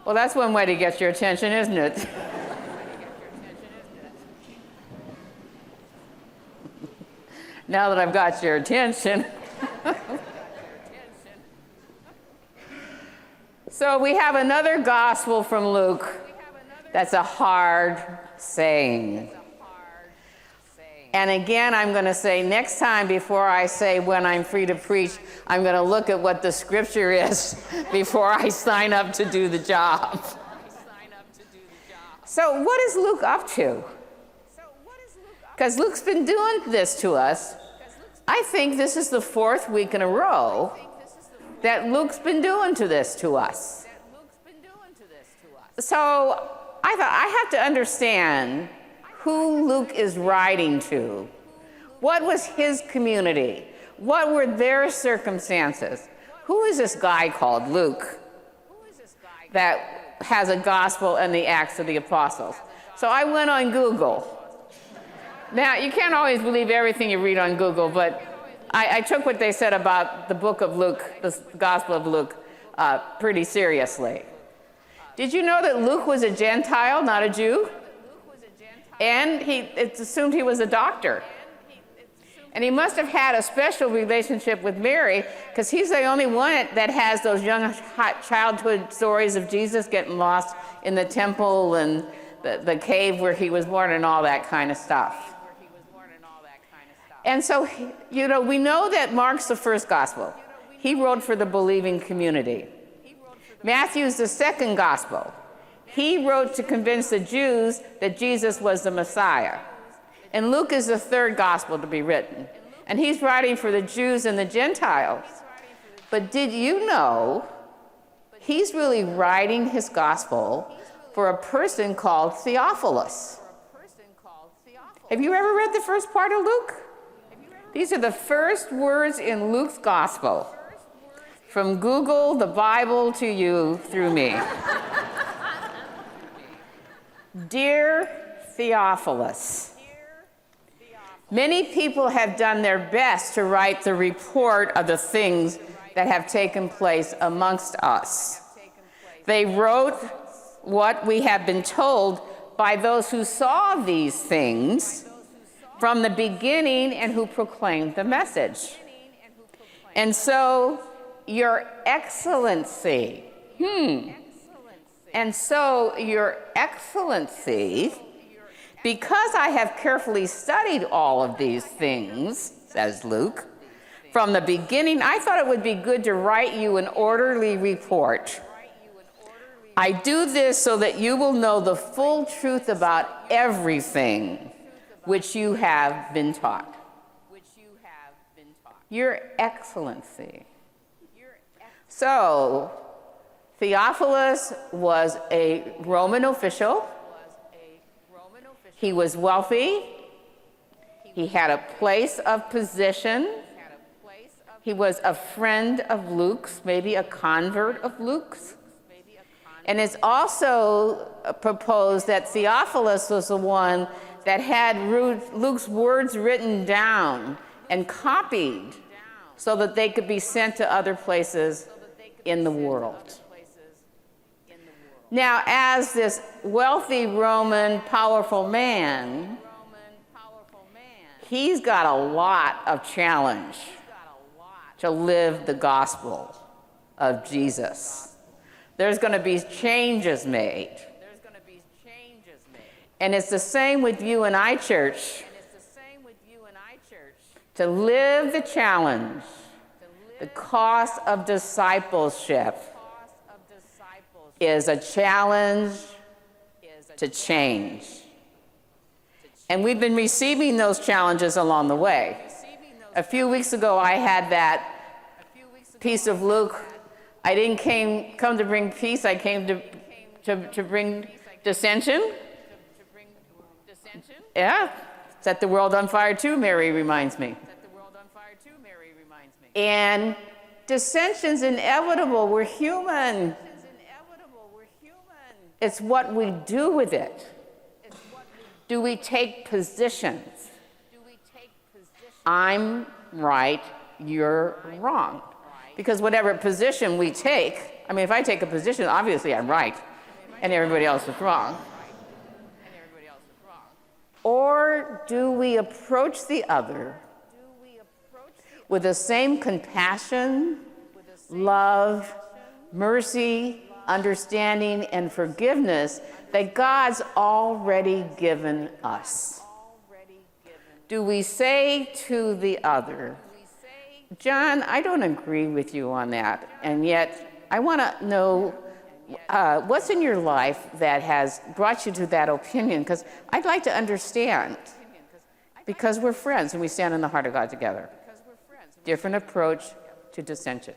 Well, that's one way to get your attention, isn't it? Now that I've got your attention. So we have another gospel from Luke that's a hard saying. And again, I'm going to say next time before I say when I'm free to preach, I'm going to look at what the scripture is before I sign up to do the job. So what is Luke up to? Because Luke's been doing this to us. I think this is the 4th week in a row that Luke's been doing this to us. So I thought I have to understand who Luke is writing to. What was his community? What were their circumstances? Who is this guy called Luke that has a gospel and the Acts of the Apostles? So I went on Google. Now, you can't always believe everything you read on Google, but I took what they said about the book of Luke, the Gospel of Luke, pretty seriously. Did you know that Luke was a Gentile, not a Jew? And it's assumed he was a doctor. And he must have had a special relationship with Mary, because he's the only one that has those young childhood stories of Jesus getting lost in the temple and the cave where he was born and all that kind of stuff. And so, we know that Mark's the first gospel. He wrote for the believing community. Matthew's the second gospel. He wrote to convince the Jews that Jesus was the Messiah. And Luke is the third gospel to be written. And he's writing for the Jews and the Gentiles. But did you know he's really writing his gospel for a person called Theophilus? Have you ever read the first part of Luke? These are the first words in Luke's gospel. From Google, the Bible to you through me. Dear Theophilus, many people have done their best to write the report of the things that have taken place amongst us. They wrote what we have been told by those who saw these things from the beginning and who proclaimed the message. And so, Your Excellency, And so, Your Excellency, because I have carefully studied all of these things, says Luke, from the beginning, I thought it would be good to write you an orderly report. I do this so that you will know the full truth about everything which you have been taught. Your Excellency. So, Theophilus was a Roman official. He was wealthy. He had a place of position. He was a friend of Luke's, maybe a convert of Luke's. And it's also proposed that Theophilus was the one that had Luke's words written down and copied so that they could be sent to other places in the world. Now, as this wealthy Roman powerful man, he's got a lot of challenge to live the gospel of Jesus. There's going to be changes made. And it's the same with you and I, church. To live the challenge, the cost of discipleship is a challenge to change. And we've been receiving those challenges along the way. A few weeks ago, I had that piece of Luke. I didn't come to bring peace, I came to bring dissension. Yeah, set the world on fire too, Mary reminds me. And dissension's inevitable, we're human. It's what we do with it. Do we take positions? I'm right, you're wrong. Because whatever position we take, I mean, if I take a position, obviously I'm right, and everybody else is wrong. Or do we approach the other with the same compassion, love, mercy, understanding, and forgiveness that God's already given us? Do we say to the other, John, I don't agree with you on that, and yet I want to know what's in your life that has brought you to that opinion, because I'd like to understand, because we're friends and we stand in the heart of God together. Different approach to dissension.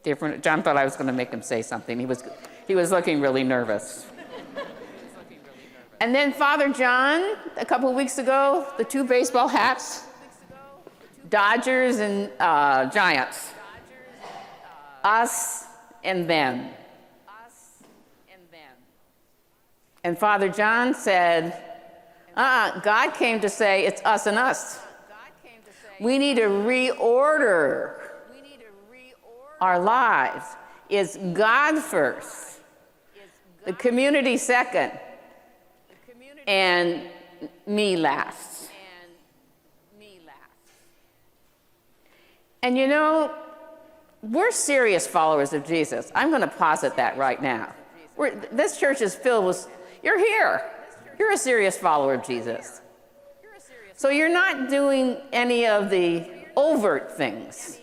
John thought I was going to make him say something. He was looking really nervous. And then Father John, a couple of weeks ago, the two baseball hats, Dodgers and Giants, us and them. And Father John said, God came to say it's us and us. We need to reorder our lives. It's God first, the community second, and me last. And you know, we're serious followers of Jesus. I'm going to posit that right now. This church is filled with, you're here. You're a serious follower of Jesus. So you're not doing any of the overt things.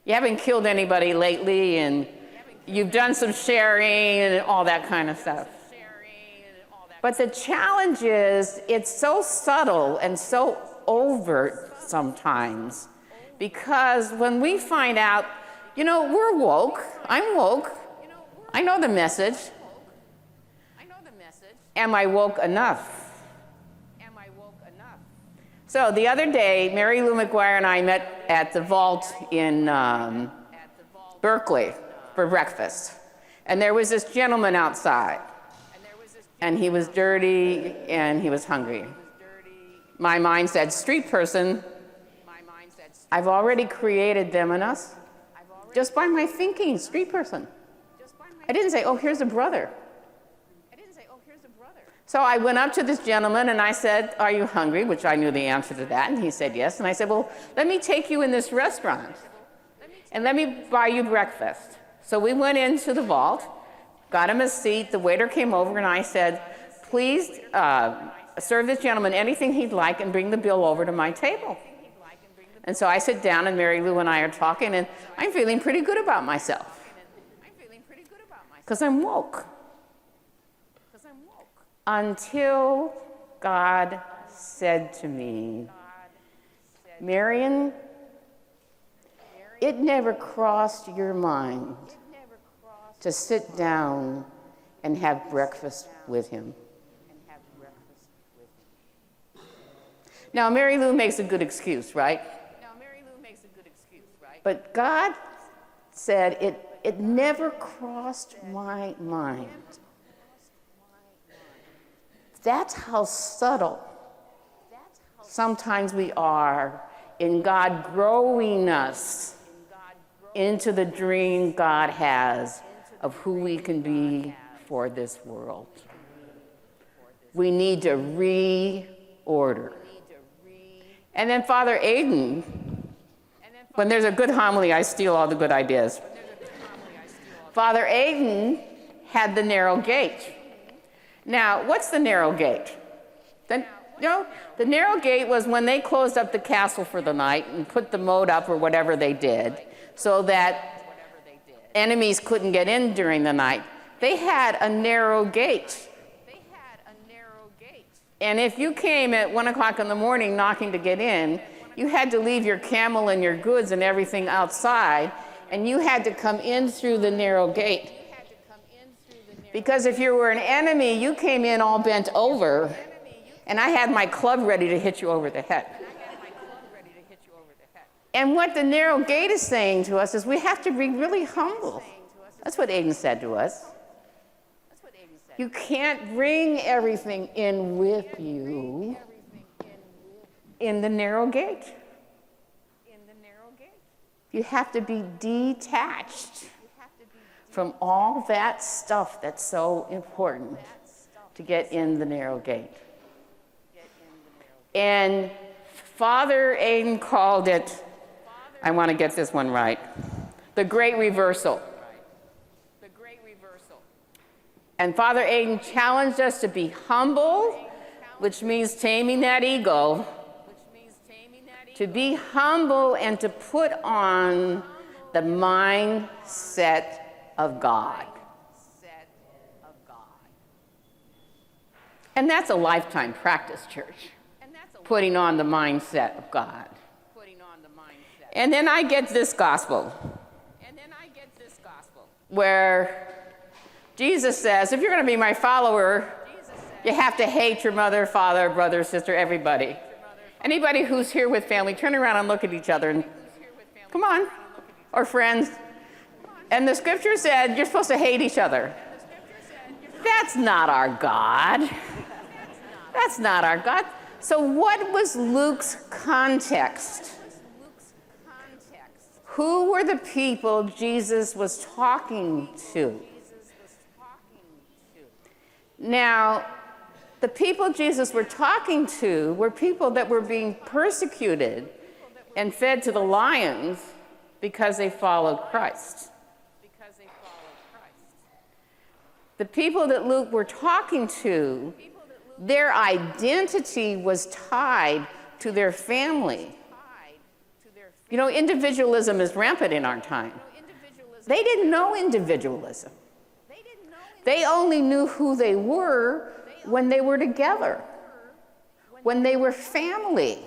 You haven't killed anybody lately, and you've done some sharing and all that kind of stuff. But the challenge is, it's so subtle and so overt sometimes, because when we find out, you know, we're woke, I'm woke, I know the message. Am I woke enough? So the other day, Mary Lou McGuire and I met at the Vault in Berkeley for breakfast. And there was this gentleman outside. And he was dirty and he was hungry. My mind said, street person. I've already created them and us. Just by my thinking, street person. I didn't say, oh, here's a brother. So I went up to this gentleman and I said, are you hungry? Which I knew the answer to that. And he said yes. And I said, well, let me take you in this restaurant and let me buy you breakfast. So we went into the Vault, got him a seat. The waiter came over and I said, please serve this gentleman anything he'd like and bring the bill over to my table. And so I sit down and Mary Lou and I are talking and I'm feeling pretty good about myself. Because I'm woke. Until God said to me, Marian, it never crossed your mind to sit down and have breakfast with him. Now, Mary Lou makes a good excuse, right? But God said it never crossed my mind. That's how subtle sometimes we are in God growing us into the dream God has of who we can be for this world. We need to reorder. And then Father Aiden, when there's a good homily, I steal all the good ideas. Father Aiden had the narrow gate. Now, what's the narrow gate? The narrow gate was when they closed up the castle for the night and put the moat up or whatever they did so that enemies couldn't get in during the night. They had a narrow gate. And if you came at 1 o'clock in the morning knocking to get in, you had to leave your camel and your goods and everything outside, and you had to come in through the narrow gate. Because if you were an enemy, you came in all bent over, and I had my club ready to hit you over the head. And what the narrow gate is saying to us is we have to be really humble. That's what Aiden said to us. You can't bring everything in with you in the narrow gate. You have to be detached from all that stuff that's so important to get in the narrow gate. And Father Aiden called it, I want to get this one right, the great reversal. And Father Aiden challenged us to be humble, which means taming that ego, to be humble and to put on the mindset of God. And that's a lifetime practice, church, putting on the mindset of God. And then I get this gospel, where Jesus says, if you're going to be my follower, you have to hate your mother, father, brother, sister, everybody. Anybody who's here with family, turn around and look at each other and come on, or friends. And the scripture said you're supposed to hate each other. That's not our God. That's not our God. So what was Luke's context? Who were the people Jesus was talking to? Now, the people Jesus were talking to were people that were being persecuted and fed to the lions because they followed Christ. The people that Luke were talking to, their identity was tied to their family. You know, individualism is rampant in our time. They didn't know individualism. They only knew who they were when they were together, when they were family.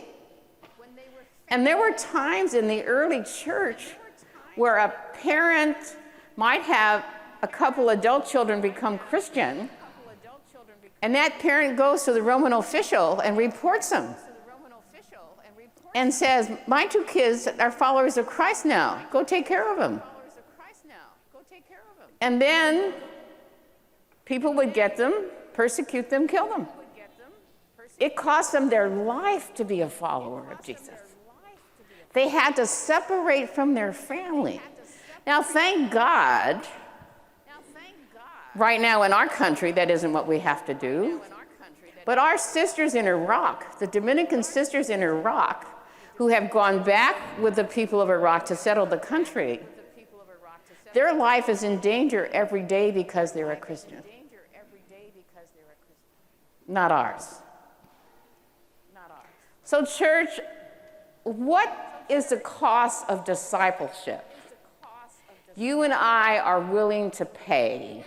And there were times in the early church where a parent might have a couple adult children become Christian, and that parent goes to the Roman official and reports them and says, my 2 kids are followers of Christ now. Go take care of them. And then people would get them, persecute them, kill them. It cost them their life to be a follower of Jesus. They had to separate from their family. Now, thank God, right now in our country, that isn't what we have to do. But our sisters in Iraq, the Dominican sisters in Iraq, who have gone back with the people of Iraq to settle the country, their life is in danger every day because they're a Christian. Not ours. So, church, what is the cost of discipleship? You and I are willing to pay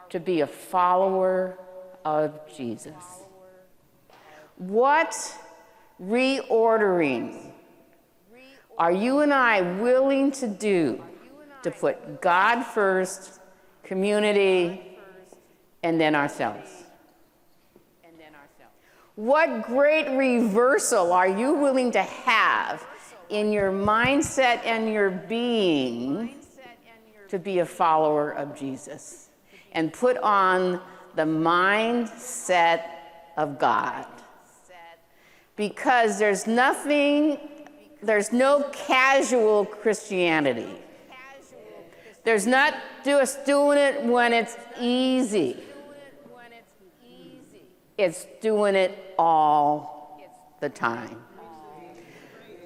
to be a follower of Jesus. What reordering are you and I willing to do to put God first, community, and then ourselves? What great reversal are you willing to have in your mindset and your being to be a follower of Jesus and put on the mindset of God? Because there's no casual Christianity. There's not just doing it when it's easy. It's doing it all the time.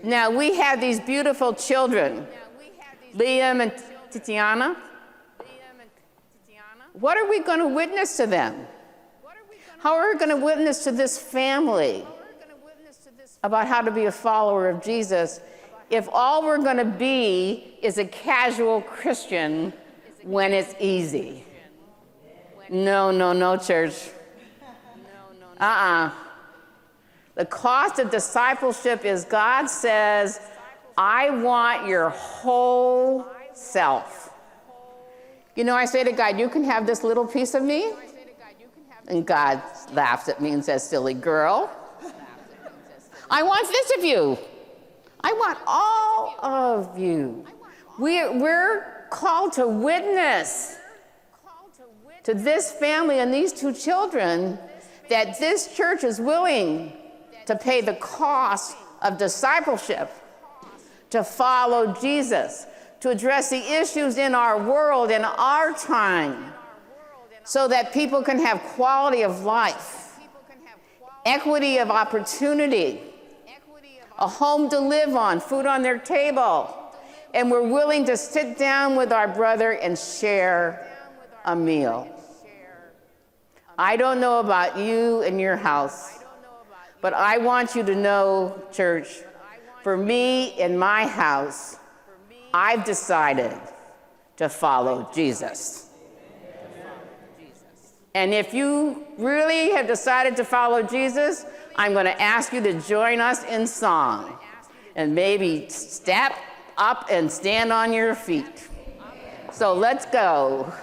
Now, we have these beautiful children, Liam and Tatiana. What are we going to witness to them? How are we going to witness to this family about how to be a follower of Jesus if all we're going to be is a casual Christian when it's easy? No, church. The cost of discipleship is God says, I want your whole self. You know, I say to God, you can have this little piece of me? And God laughs at me and says, silly girl. I want this of you. I want all of you. We're called to witness. to this family and these two children that this church is willing to pay the cost of discipleship, to follow Jesus, to address the issues in our world in our time, so that people can have quality of life, equity of opportunity, a home to live on, food on their table, and we're willing to sit down with our brother and share a meal. I don't know about you and your house, but I want you to know, church, for me in my house, I've decided to follow Jesus. And if you really have decided to follow Jesus, I'm going to ask you to join us in song and maybe step up and stand on your feet. So let's go.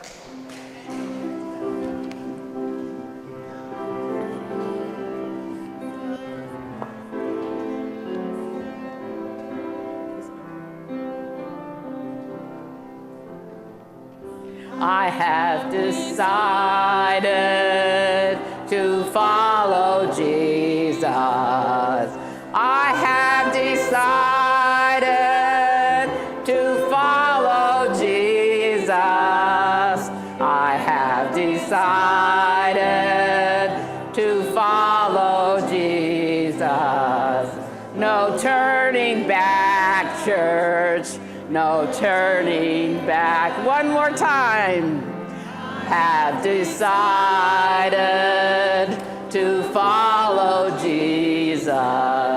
I have decided to follow Jesus. I have decided to follow Jesus. I have decided to follow Jesus. No turning back, church. No turning back. One more time. Have decided. decided to follow Jesus.